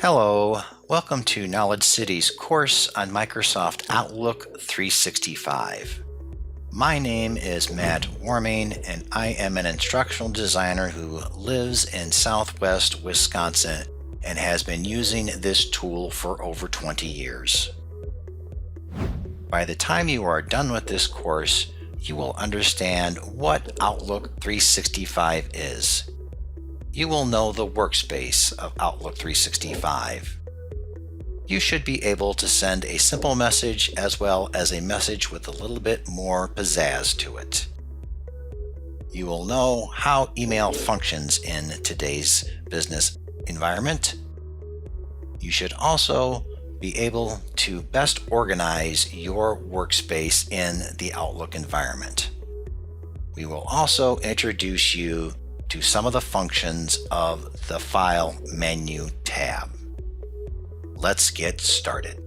Hello, welcome to KnowledgeCity's course on Microsoft Outlook 365. My name is Matt Warmain, and I am an instructional designer who lives in Southwest Wisconsin and has been using this tool for over 20 years. By the time you are done with this course, you will understand what Outlook 365 is. You will know the workspace of Outlook 365. You should be able to send a simple message as well as a message with a little bit more pizzazz to it. You will know how email functions in today's business environment. You should also be able to best organize your workspace in the Outlook environment. We will also introduce you to some of the functions of the File menu tab. Let's get started.